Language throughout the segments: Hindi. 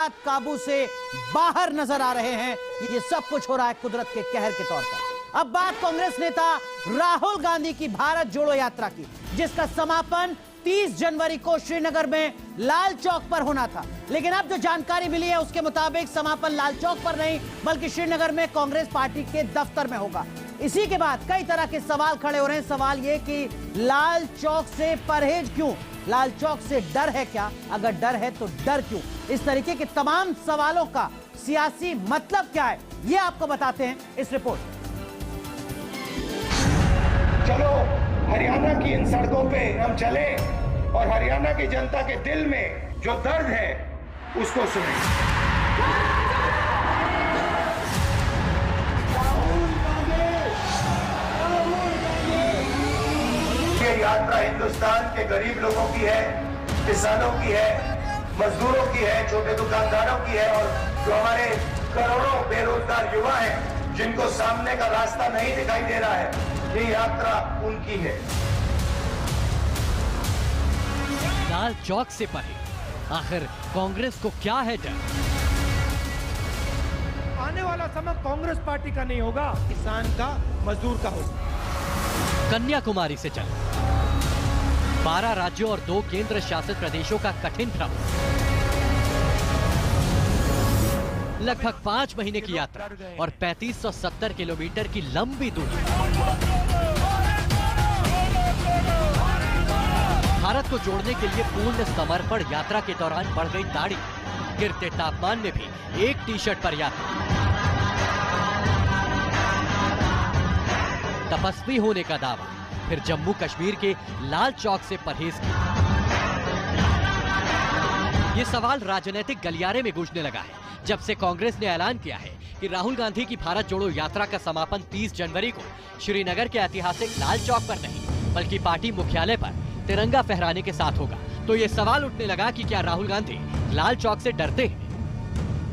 काबू से बाहर नजर आ रहे हैं। ये सब कुछ हो रहा है कुदरत के कहर के तौर पर। अब बात कांग्रेस नेता राहुल गांधी की भारत जोड़ो यात्रा की, जिसका समापन 30 जनवरी को श्रीनगर में लाल चौक पर होना था। लेकिन अब जो जानकारी मिली है उसके मुताबिक समापन लाल चौक पर नहीं बल्कि श्रीनगर में कांग्रेस पार्टी के दफ्तर में होगा। इसी के बाद कई तरह के सवाल खड़े हो रहे हैं। सवाल ये कि लाल चौक से परहेज क्यों? लाल चौक से डर है क्या? अगर डर है तो डर क्यों? इस तरीके के तमाम सवालों का सियासी मतलब क्या है, ये आपको बताते हैं इस रिपोर्ट। चलो हरियाणा की इन सड़कों पे हम चले और हरियाणा की जनता के दिल में जो दर्द है उसको सुने। ये यात्रा हिंदुस्तान के गरीब लोगों की है, किसानों की है, मजदूरों की है, छोटे दुकानदारों की है और जो हमारे करोड़ों बेरोजगार युवा हैं जिनको सामने का रास्ता नहीं दिखाई दे रहा है, ये यात्रा उनकी है। लाल चौक से परे आखिर कांग्रेस को क्या है डर? आने वाला समय कांग्रेस पार्टी का नहीं होगा, किसान का, मजदूर का होगा। कन्याकुमारी से चल 12 राज्यों और 2 केंद्र शासित प्रदेशों का कठिन भ्रमण, लगभग 5 महीने की यात्रा और 3570 किलोमीटर की लंबी दूरी। भारत को जोड़ने के लिए पूर्ण समर्पण यात्रा के दौरान बढ़ गई दाढ़ी, गिरते तापमान में भी एक टी-शर्ट पर यात्रा। तपस्वी होने का दावा, फिर जम्मू कश्मीर के लाल चौक से परहेज की। ये सवाल राजनीतिक गलियारे में गूंजने लगा है जब से कांग्रेस ने ऐलान किया है कि राहुल गांधी की भारत जोड़ो यात्रा का समापन 30 जनवरी को श्रीनगर के ऐतिहासिक लाल चौक पर नहीं बल्कि पार्टी मुख्यालय पर तिरंगा फहराने के साथ होगा। तो ये सवाल उठने लगा कि क्या राहुल गांधी लाल चौक से डरते हैं?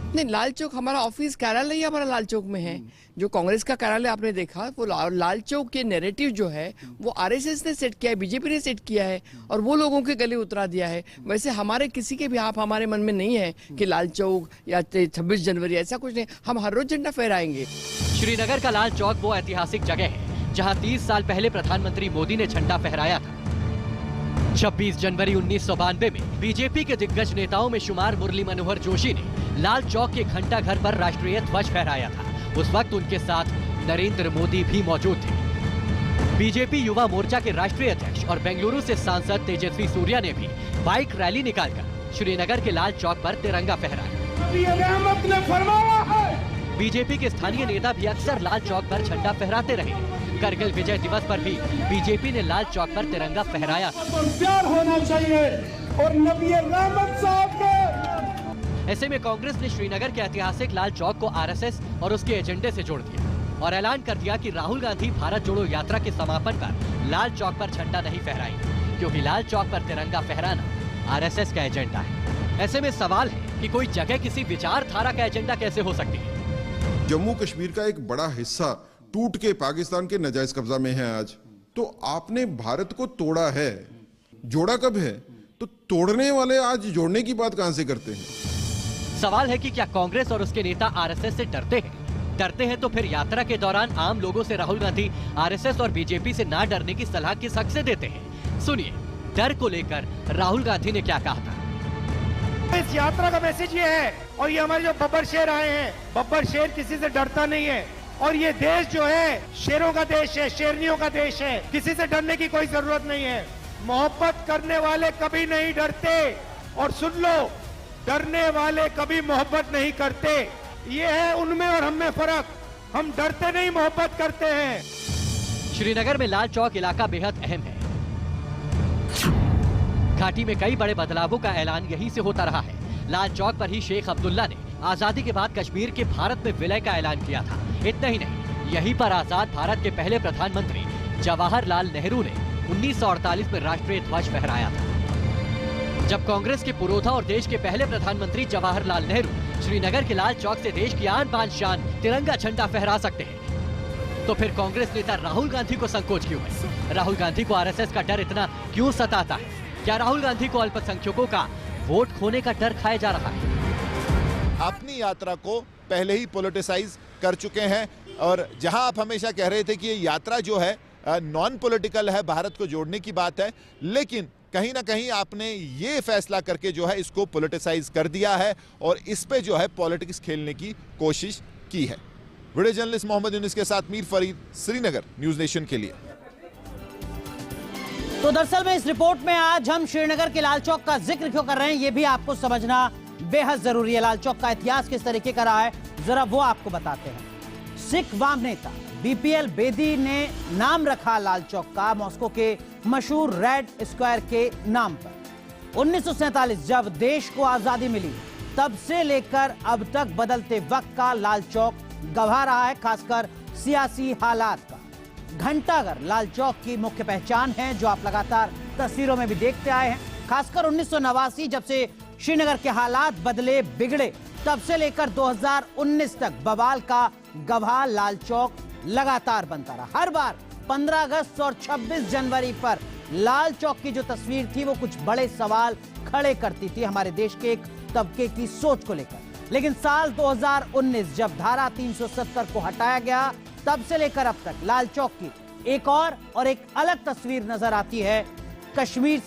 नहीं, लाल चौक हमारा ऑफिस कार्यालय ही हमारा लाल चौक में है। जो कांग्रेस का कार्यालय आपने देखा वो लाल चौक के नैरेटिव जो है वो आरएसएस ने सेट किया है, बीजेपी ने सेट किया है और वो लोगों के गले उतरा दिया है। वैसे हमारे किसी के भी आप हमारे मन में नहीं है कि लाल चौक या 26 जनवरी ऐसा कुछ नहीं। हम हर रोज झंडा फहराएंगे। श्रीनगर का लाल चौक वो ऐतिहासिक जगह है जहाँ 30 साल पहले प्रधानमंत्री मोदी ने झंडा फहराया था। 26 जनवरी 1992 में बीजेपी के दिग्गज नेताओं में शुमार मुरली मनोहर जोशी ने लाल चौक के घंटा घर पर राष्ट्रीय ध्वज फहराया था। उस वक्त उनके साथ नरेंद्र मोदी भी मौजूद थे। बीजेपी युवा मोर्चा के राष्ट्रीय अध्यक्ष और बेंगलुरु से सांसद तेजस्वी सूर्या ने भी बाइक रैली निकालकर श्रीनगर के लाल चौक पर तिरंगा फहराया। बीजेपी के स्थानीय नेता भी अक्सर लाल चौक पर झंडा फहराते रहे। करगिल विजय दिवस पर भी बीजेपी ने लाल चौक पर तिरंगा फहराया। प्यार होना चाहिए और नबी रहमत साहब के। ऐसे में कांग्रेस ने श्रीनगर के ऐतिहासिक लाल चौक को आरएसएस और उसके एजेंडे से जोड़ दिया और ऐलान कर दिया कि राहुल गांधी भारत जोड़ो यात्रा के समापन पर लाल चौक पर झंडा नहीं फहराएंगे क्योंकि लाल चौक पर तिरंगा फहराना आरएसएस का एजेंडा है। ऐसे में सवाल है कि कोई जगह किसी विचारधारा का एजेंडा कैसे हो सकती है? जम्मू कश्मीर का एक बड़ा हिस्सा टूट के पाकिस्तान के नाजायज कब्जा में है आज। तो आपने भारत को तोड़ा है, जोड़ा कब है? तो तोड़ने वाले आज जोड़ने की बात कहां से करते हैं? सवाल है कि क्या कांग्रेस और उसके नेता आरएसएस से डरते हैं? डरते हैं तो फिर यात्रा के दौरान आम लोगों से राहुल गांधी आरएसएस और बीजेपी से ना डरने की सलाह किस हक से देते हैं? सुनिए डर को लेकर राहुल गांधी ने क्या कहा था। इस यात्रा का मैसेज ये है और ये हमारे जो बब्बर शेर आए हैं, बब्बर शेर किसी से डरता नहीं है और ये देश जो है शेरों का देश है, शेरनियों का देश है। किसी से डरने की कोई जरूरत नहीं है। मोहब्बत करने वाले कभी नहीं डरते और सुन लो, डरने वाले कभी मोहब्बत नहीं करते। ये है उनमें और हम में फर्क। हम डरते नहीं, मोहब्बत करते हैं। श्रीनगर में लाल चौक इलाका बेहद अहम है। घाटी में कई बड़े बदलावों का ऐलान यहीं से होता रहा है। लाल चौक पर ही शेख अब्दुल्ला ने आजादी के बाद कश्मीर के भारत में विलय का ऐलान किया था। इतना ही नहीं, यहीं पर आजाद भारत के पहले प्रधानमंत्री जवाहरलाल नेहरू ने 1948 में राष्ट्रीय ध्वज फहराया था। जब कांग्रेस के पुरोधा और देश के पहले प्रधानमंत्री जवाहरलाल नेहरू श्रीनगर के लाल चौक से देश की आन बान शान तिरंगा झंडा फहरा सकते हैं, तो फिर कांग्रेस नेता राहुल गांधी को संकोच क्यों है? राहुल गांधी को आरएसएस का डर इतना क्यों सताता है? क्या राहुल गांधी को अल्पसंख्यकों का वोट खोने का डर खाया जा रहा है? अपनी यात्रा को पहले ही पॉलिटिसाइज कर चुके हैं। और जहां आप हमेशा कह रहे थे कि ये यात्रा जो है नॉन पॉलिटिकल है, भारत को जोड़ने की बात है, लेकिन कहीं ना कहीं आपने ये फैसला करके जो है इसको पॉलिटिसाइज कर दिया है और इस पे जो है पॉलिटिक्स खेलने की कोशिश की है। वीडियो जर्नलिस्ट मोहम्मद यूनिस के साथ मीर फरीद, श्रीनगर, न्यूज नेशन के लिए। तो दरअसल में इस रिपोर्ट में आज हम श्रीनगर के लाल चौक का जिक्र क्यों कर रहे हैं, ये भी आपको समझना बेहद जरूरी है। लाल चौक का इतिहास किस तरीके का रहा है, जरा वो आपको बताते हैं। सिख वाम नेता बीपीएल बेदी ने नाम रखा लाल चौक का मॉस्को के मशहूर रेड स्क्वायर के नाम पर। 1947 जब देश को आजादी मिली तब से लेकर अब तक बदलते वक्त का लाल चौक गवाह रहा है, खासकर सियासी हालात का। घंटाघर लाल चौक की मुख्य पहचान है, जो आप लगातार तस्वीरों में भी देखते आए हैं। खासकर 1989 जब से श्रीनगर के हालात बदले बिगड़े, तब से लेकर 2019 तक बवाल का गवाह लाल चौक लगातार बनता रहा। हर बार 15 अगस्त और 26 जनवरी पर लाल चौक की जो तस्वीर थी वो कुछ बड़े सवाल खड़े करती थी हमारे देश के एक तबके की सोच को लेकर। लेकिन साल 2019 जब धारा 370 को हटाया गया, तब से लेकर अब तक लाल चौक की एक और एक अलग तस्वीर नजर आती है। कश्मीर